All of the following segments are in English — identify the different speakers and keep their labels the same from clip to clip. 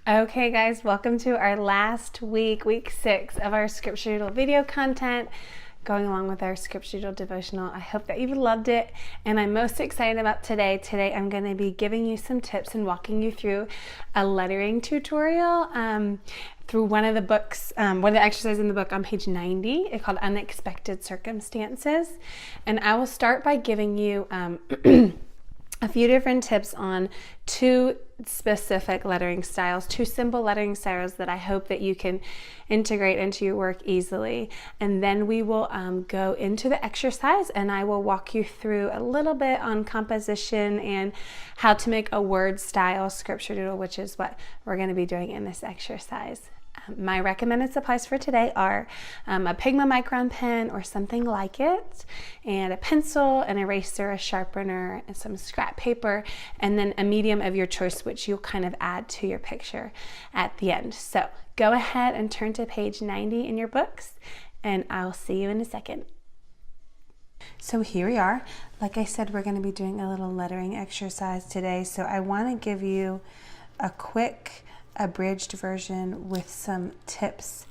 Speaker 1: Okay guys, welcome to our last week, week 6 of our scripture doodle video content, going along with our scripture doodle devotional. I hope that you've loved it, and I'm most excited about today. Today I'm going to be giving you some tips and walking you through a lettering tutorial through one of the books, one of the exercises in the book on page 90. It's called Unexpected Circumstances, and I will start by giving you a few different tips on 2 specific lettering styles, 2 simple lettering styles that I hope that you can integrate into your work easily. And then we will go into the exercise, and I will walk you through a little bit on composition and how to make a word style scripture doodle, which is what we're going to be doing in this exercise. My recommended supplies for today are a Pigma Micron pen or something like it, and a pencil, an eraser, a sharpener, and some scrap paper, and then a medium of your choice, which you'll kind of add to your picture at the end. So go ahead and turn to page 90 in your books, and I'll see you in a second. So here we are. Like I said, we're going to be doing a little lettering exercise today, so I want to give you a quick abridged version with some tips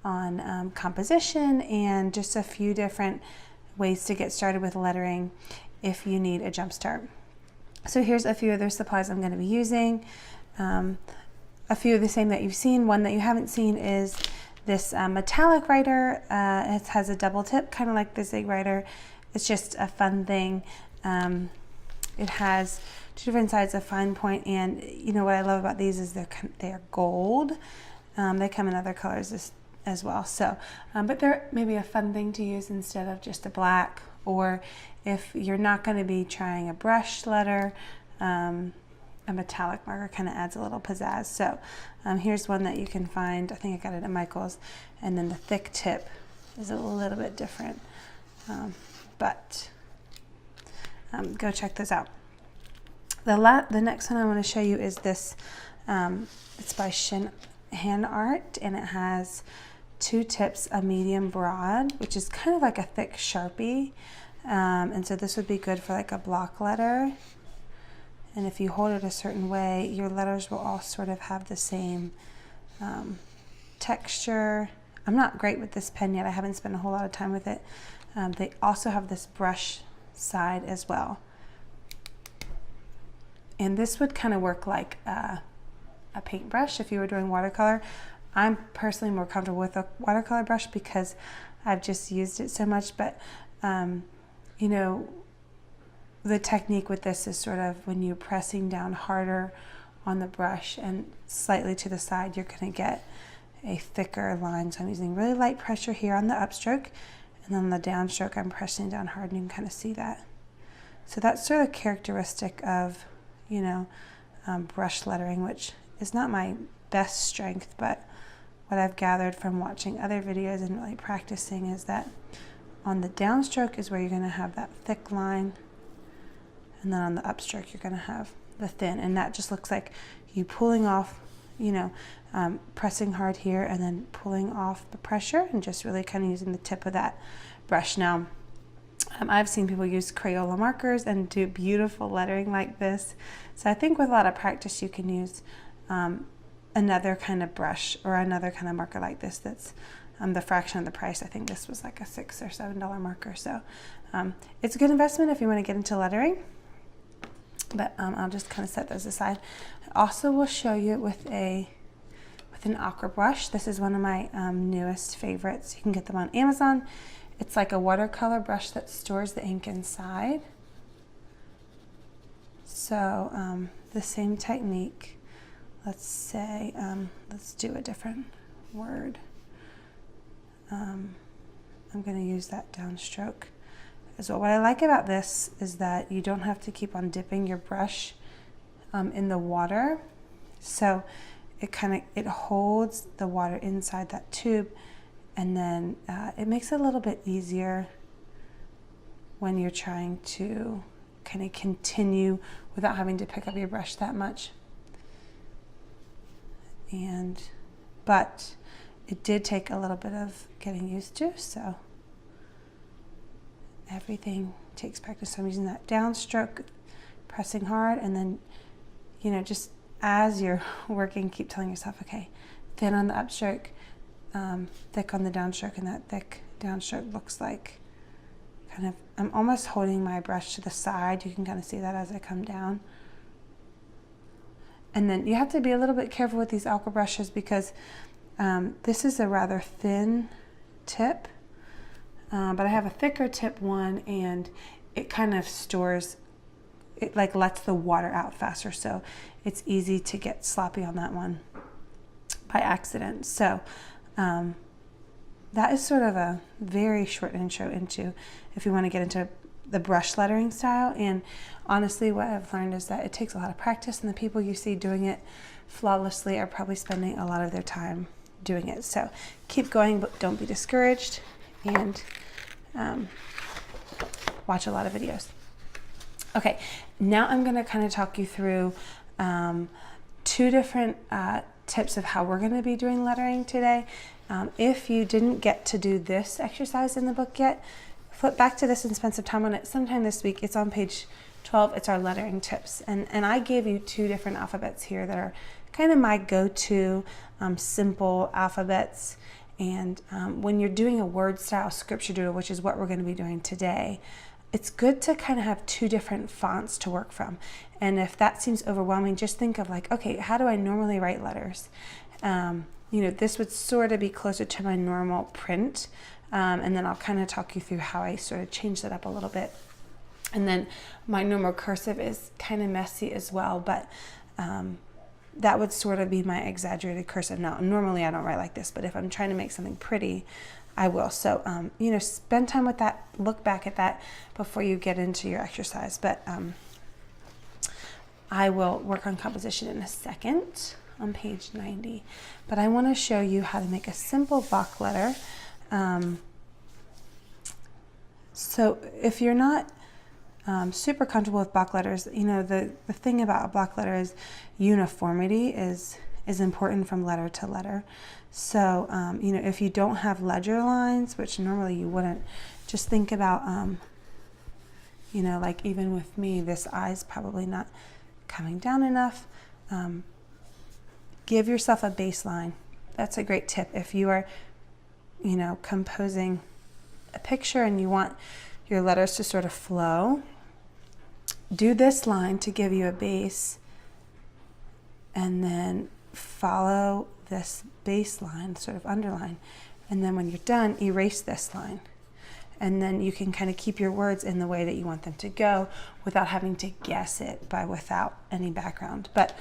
Speaker 1: on composition and just a few different ways to get started with lettering if you need a jump start. So here's a few other supplies I'm going to be using. A few of the same that you've seen. One that you haven't seen is this metallic writer. It has a double tip, kind of like the Zig writer. It's just a fun thing. It has 2 different sides of fine point, and you know what I love about these is they're gold. They come in other colors as well. So, but they're maybe a fun thing to use instead of just a black, or if you're not going to be trying a brush letter, a metallic marker kind of adds a little pizzazz. So here's one that you can find. I think I got it at Michael's, and then the thick tip is a little bit different, but go check those out. The next one I want to show you is this. It's by Hand Art, and it has 2 tips, a medium broad, which is kind of like a thick Sharpie, and so this would be good for like a block letter. And if you hold it a certain way, your letters will all sort of have the same texture. I'm not great with this pen yet. I haven't spent a whole lot of time with it. They also have this brush side as well. And this would kind of work like a paintbrush if you were doing watercolor. I'm personally more comfortable with a watercolor brush because I've just used it so much, but you know, the technique with this is sort of when you're pressing down harder on the brush and slightly to the side, you're going to get a thicker line. So I'm using really light pressure here on the upstroke, and then on the downstroke I'm pressing down hard, and you can kind of see that. So that's sort of characteristic of, you know, brush lettering, which is not my best strength, but what I've gathered from watching other videos and really practicing is that on the downstroke is where you're going to have that thick line, and then on the upstroke you're going to have the thin, and that just looks like you pulling off, you know, pressing hard here and then pulling off the pressure and just really kind of using the tip of that brush. Now I've seen people use Crayola markers and do beautiful lettering like this. So I think with a lot of practice you can use another kind of brush or another kind of marker like this that's the fraction of the price. I think this was like a $6 or $7 marker. So it's a good investment if you want to get into lettering. But I'll just kind of set those aside. I also will show you with an aqua brush. This is one of my newest favorites. You can get them on Amazon. It's like a watercolor brush that stores the ink inside. So the same technique. Let's say, let's do a different word. I'm going to use that downstroke as well. What I like about this is that you don't have to keep on dipping your brush in the water. So it holds the water inside that tube, and then it makes it a little bit easier when you're trying to kind of continue without having to pick up your brush that much. But it did take a little bit of getting used to, so everything takes practice. So I'm using that downstroke, pressing hard, and then, you know, just as you're working, keep telling yourself, okay, thin on the upstroke, thick on the downstroke, and that thick downstroke looks like kind of, I'm almost holding my brush to the side. You can kind of see that as I come down. And then you have to be a little bit careful with these aqua brushes because this is a rather thin tip, but I have a thicker tip one, and it kind of stores, it like lets the water out faster, so it's easy to get sloppy on that one by accident. So that is sort of a very short intro into if you want to get into the brush lettering style. And honestly, what I've learned is that it takes a lot of practice, and the people you see doing it flawlessly are probably spending a lot of their time doing it. So keep going, but don't be discouraged, and watch a lot of videos. Okay, now I'm going to kind of talk you through 2 different tips of how we're going to be doing lettering today. If you didn't get to do this exercise in the book yet, flip back to this and spend some time on it sometime this week. It's on page 12. It's our lettering tips. And I gave you 2 different alphabets here that are kind of my go-to simple alphabets. And when you're doing a word style scripture doodle, which is what we're going to be doing today, it's good to kind of have 2 different fonts to work from. And if that seems overwhelming, just think of like, okay, how do I normally write letters? You know, this would sort of be closer to my normal print. And then I'll kind of talk you through how I sort of change that up a little bit. And then my normal cursive is kind of messy as well, but that would sort of be my exaggerated cursive. Now, normally I don't write like this, but if I'm trying to make something pretty, I will. So, you know, spend time with that, look back at that before you get into your exercise. But I will work on composition in a second on page 90. But I want to show you how to make a simple block letter. So if you're not super comfortable with block letters, you know, the thing about a block letter is uniformity is important from letter to letter. So, you know, if you don't have ledger lines, which normally you wouldn't, just think about, you know, like even with me, this I is probably not coming down enough. Give yourself a baseline. That's a great tip. If you are, you know, composing a picture and you want your letters to sort of flow, do this line to give you a base, and then follow this baseline, sort of underline, and then when you're done, erase this line. And then you can kind of keep your words in the way that you want them to go without having to guess it without any background. But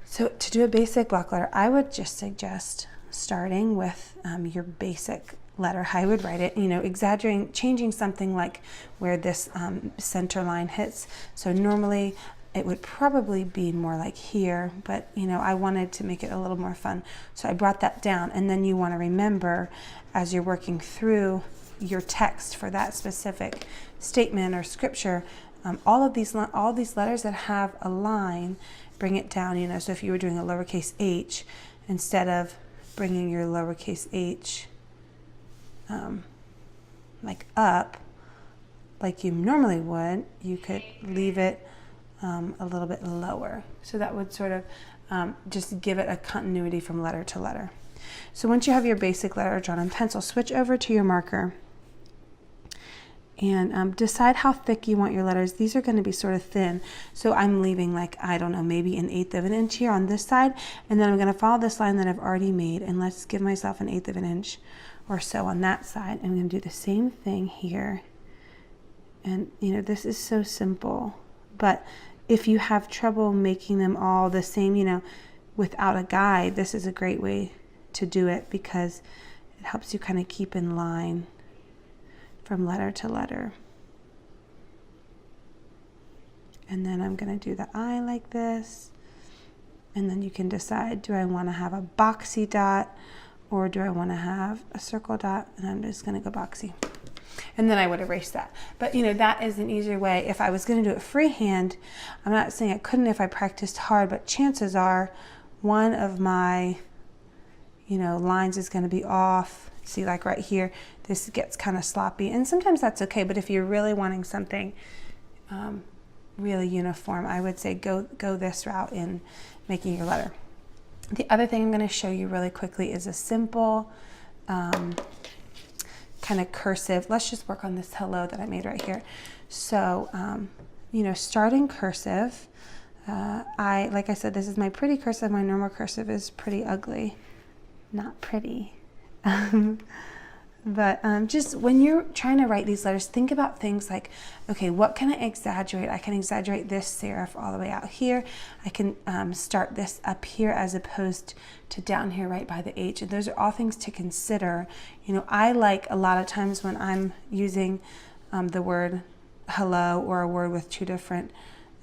Speaker 1: so to do a basic block letter, I would just suggest starting with your basic letter, how I would write it, you know, exaggerating, changing something like where this center line hits. So normally it would probably be more like here, but you know, I wanted to make it a little more fun. So I brought that down, and then you want to remember as you're working through your text for that specific statement or scripture, all these letters that have a line, bring it down, you know. So if you were doing a lowercase h, instead of bringing your lowercase h like up, like you normally would, you could leave it a little bit lower. So that would sort of just give it a continuity from letter to letter. So once you have your basic letter drawn in pencil, switch over to your marker and decide how thick you want your letters. These are going to be sort of thin, so I'm leaving like, I don't know, maybe 1/8 of an inch here on this side, and then I'm going to follow this line that I've already made, and let's give myself 1/8 of an inch or so on that side. I'm going to do the same thing here. And you know, this is so simple, but if you have trouble making them all the same, you know, without a guide, this is a great way to do it because it helps you kind of keep in line from letter to letter. And then I'm going to do the I like this, and then you can decide, do I want to have a boxy dot or do I want to have a circle dot? And I'm just going to go boxy, and then I would erase that. But you know, that is an easier way. If I was going to do it freehand, I'm not saying I couldn't if I practiced hard, but chances are one of my, you know, lines is going to be off. See, like right here, this gets kind of sloppy, and sometimes that's okay. But if you're really wanting something really uniform, I would say go this route in making your letter. The other thing I'm going to show you really quickly is a simple kind of cursive. Let's just work on this hello that I made right here. So, starting cursive. Like I said, this is my pretty cursive. My normal cursive is pretty ugly. Not pretty. But just when you're trying to write these letters, think about things like, okay, what can I exaggerate? I can exaggerate this serif all the way out here. I can start this up here as opposed to down here right by the H. And those are all things to consider. I like a lot of times when I'm using the word hello or a word with two different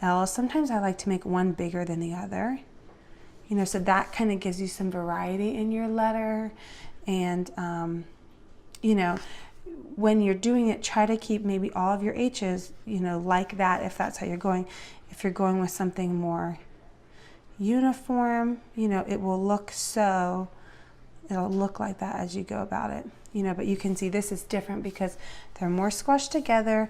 Speaker 1: L's, sometimes I like to make one bigger than the other. So that kind of gives you some variety in your letter. And when you're doing it, try to keep maybe all of your H's, like that, if that's how you're going. If you're going with something more uniform, it'll look like that as you go about it, but you can see this is different because they're more squashed together.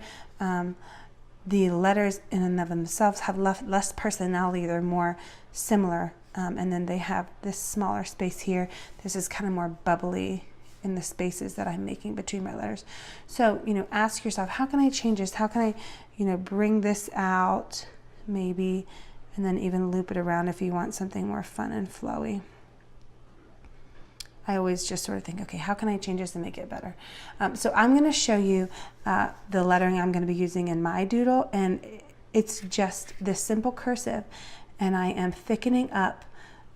Speaker 1: The letters in and of themselves have less personality. They're more similar. And then they have this smaller space here. This is kind of more bubbly in the spaces that I'm making between my letters. So, ask yourself, how can I change this? How can I, bring this out maybe, and then even loop it around if you want something more fun and flowy. I always just sort of think, okay, how can I change this and make it better? So I'm going to show you the lettering I'm going to be using in my doodle, and it's just this simple cursive, and I am thickening up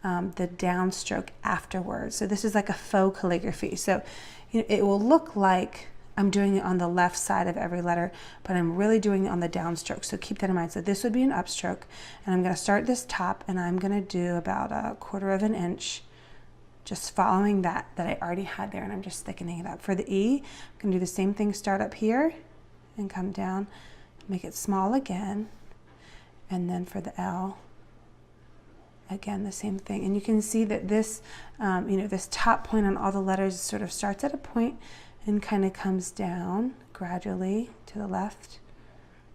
Speaker 1: the downstroke afterwards. So this is like a faux calligraphy. So it will look like I'm doing it on the left side of every letter, but I'm really doing it on the downstroke. So keep that in mind. So this would be an upstroke, and I'm going to start this top, and I'm going to do about 1/4 of an inch, just following that I already had there, and I'm just thickening it up. For the E, I'm going to do the same thing, start up here and come down, make it small again, and then for the L, again, the same thing. And you can see that this, this top point on all the letters sort of starts at a point and kind of comes down gradually to the left.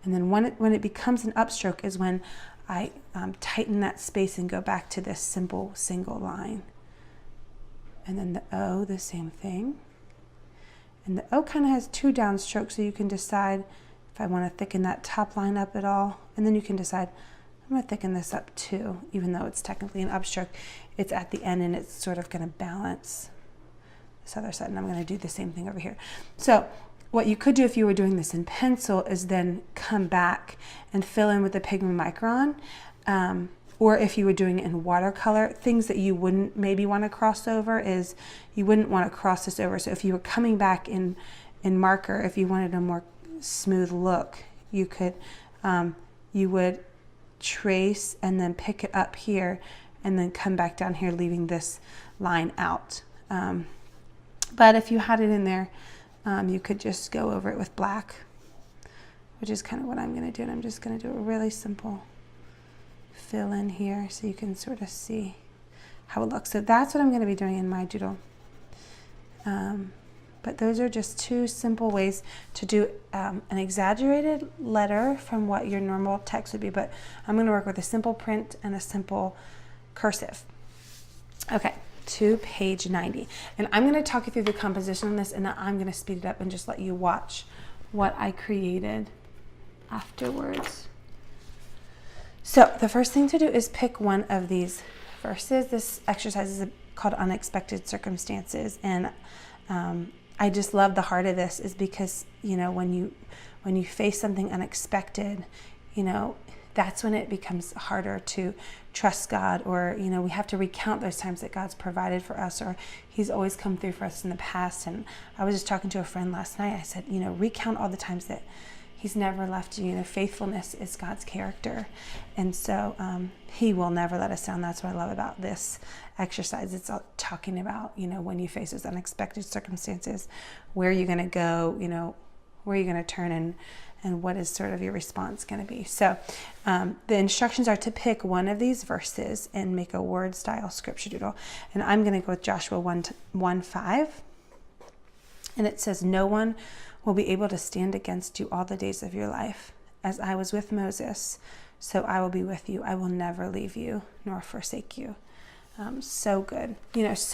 Speaker 1: And then when it becomes an upstroke is when I tighten that space and go back to this simple single line. And then the O, the same thing. And the O kind of has two downstrokes, so you can decide if I want to thicken that top line up at all. And then you can decide, I'm going to thicken this up too, even though it's technically an upstroke. It's at the end and it's sort of going to balance this other side. And I'm going to do the same thing over here. So what you could do if you were doing this in pencil is then come back and fill in with the pigment micron. Or if you were doing it in watercolor, things that you wouldn't maybe want to cross over is you wouldn't want to cross this over. So if you were coming back in marker, if you wanted a more smooth look, you could, you would trace and then pick it up here and then come back down here, leaving this line out. But if you had it in there, you could just go over it with black, which is kind of what I'm going to do. And I'm just going to do a really simple fill in here so you can sort of see how it looks. So that's what I'm going to be doing in my doodle. But those are just two simple ways to do an exaggerated letter from what your normal text would be. But I'm going to work with a simple print and a simple cursive. Okay, to page 90. And I'm going to talk you through the composition on this, and then I'm going to speed it up and just let you watch what I created afterwards. So the first thing to do is pick one of these verses. This exercise is called Unexpected Circumstances, and I just love the heart of this is because, when you face something unexpected, that's when it becomes harder to trust God, or, we have to recount those times that God's provided for us, or he's always come through for us in the past. And I was just talking to a friend last night. I said, recount all the times that he's never left you. Faithfulness is God's character. And so he will never let us down. That's what I love about this exercise. It's all talking about, when you face those unexpected circumstances, where are you going to go, where are you going to turn, and what is sort of your response going to be. So the instructions are to pick one of these verses and make a word style scripture doodle. And I'm going to go with Joshua 1:5. And it says, "No one will be able to stand against you all the days of your life. as I was with Moses, so I will be with you. I will never leave you nor forsake you. So good. That's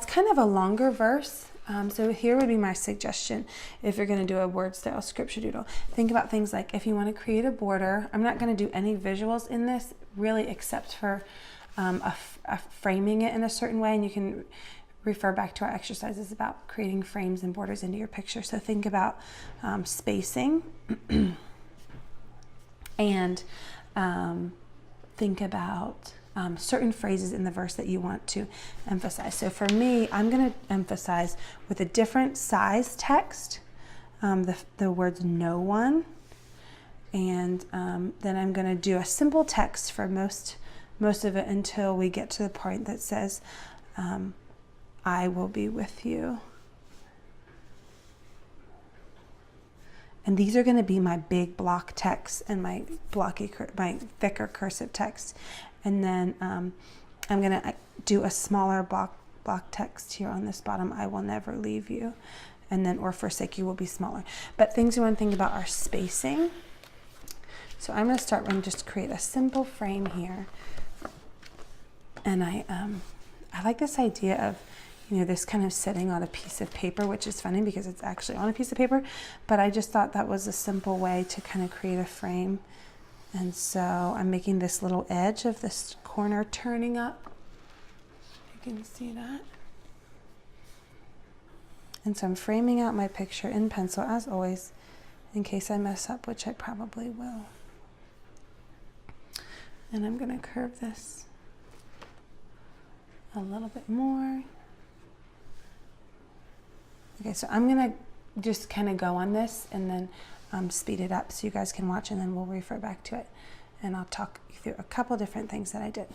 Speaker 1: kind of a longer verse. So here would be my suggestion if you're going to do a word style scripture doodle. Think about things like if you want to create a border. I'm not going to do any visuals in this really except for framing it in a certain way, and you can refer back to our exercises about creating frames and borders into your picture. So think about spacing and think about certain phrases in the verse that you want to emphasize. So for me, I'm going to emphasize with a different size text the words no one, and then I'm going to do a simple text for most of it until we get to the point that says I will be with you. And these are going to be my big block text and my thicker cursive text. And then I'm going to do a smaller block text here on this bottom. I will never leave you. And then or forsake you will be smaller. But things you want to think about are spacing. So I'm going to start and just create a simple frame here. And I like this idea of this kind of sitting on a piece of paper, which is funny because it's actually on a piece of paper, but I just thought that was a simple way to kind of create a frame. And so I'm making this little edge of this corner turning up. You can see that. And so I'm framing out my picture in pencil as always, in case I mess up, which I probably will. And I'm going to curve this a little bit more. Okay, so I'm going to just kind of go on this and then speed it up so you guys can watch, and then we'll refer back to it. And I'll talk you through a couple different things that I did.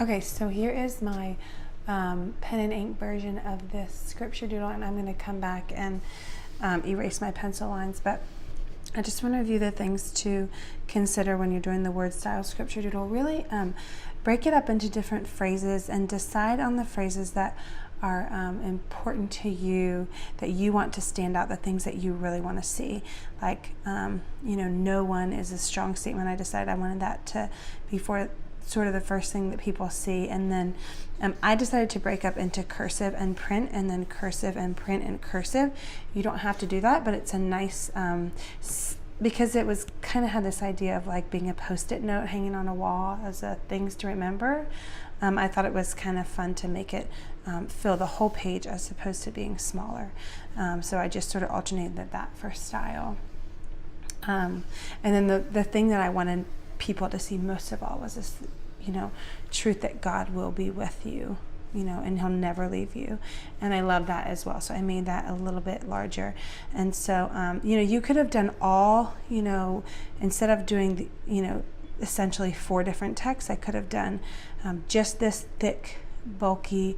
Speaker 1: Okay, so here is my pen and ink version of this scripture doodle, and I'm going to come back and erase my pencil lines, but I just want to review the things to consider when you're doing the word style scripture doodle. Really break it up into different phrases and decide on the phrases that are important to you, that you want to stand out, the things that you really want to see. Like, no one is a strong statement. I decided I wanted that to be for sort of the first thing that people see. And then I decided to break up into cursive and print, and then cursive and print and cursive. You don't have to do that, but it's a nice, because it was kind of had this idea of like being a post-it note hanging on a wall as things to remember. I thought it was kind of fun to make it fill the whole page as opposed to being smaller. So I just sort of alternated that for style. And then the thing that I wanted people to see most of all was this, truth that God will be with you, and he'll never leave you. And I love that as well. So I made that a little bit larger. And so, you could have done all, instead of doing the, essentially 4 different texts, I could have done just this thick, bulky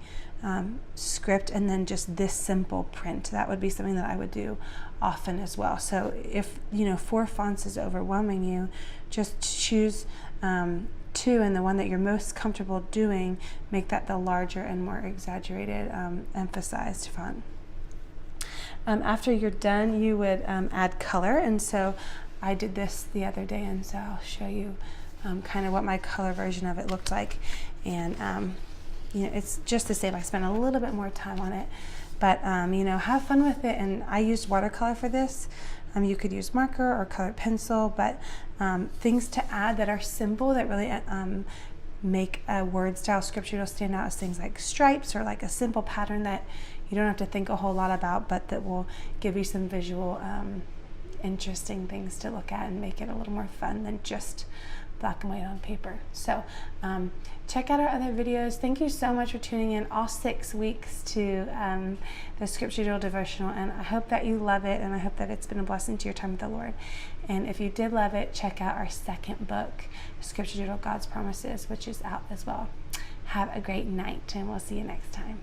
Speaker 1: script, and then just this simple print. That would be something that I would do often as well. So if 4 fonts is overwhelming you, just choose 2, and the one that you're most comfortable doing, make that the larger and more exaggerated, emphasized font. After you're done, you would add color, and so I did this the other day, and so I'll show you kind of what my color version of it looked like. And it's just the same. I spent a little bit more time on it, but have fun with it. And I used watercolor for this. You could use marker or colored pencil, but things to add that are simple, that really make a word style scripture doodle stand out, as things like stripes, or like a simple pattern that you don't have to think a whole lot about, but that will give you some visual interesting things to look at and make it a little more fun than just black and white on paper. So check out our other videos. Thank you so much for tuning in all 6 weeks to the Scripture Doodle Devotional, and I hope that you love it, and I hope that it's been a blessing to your time with the Lord. And if you did love it, check out our second book, Scripture Doodle God's Promises, which is out as well. Have a great night, and we'll see you next time.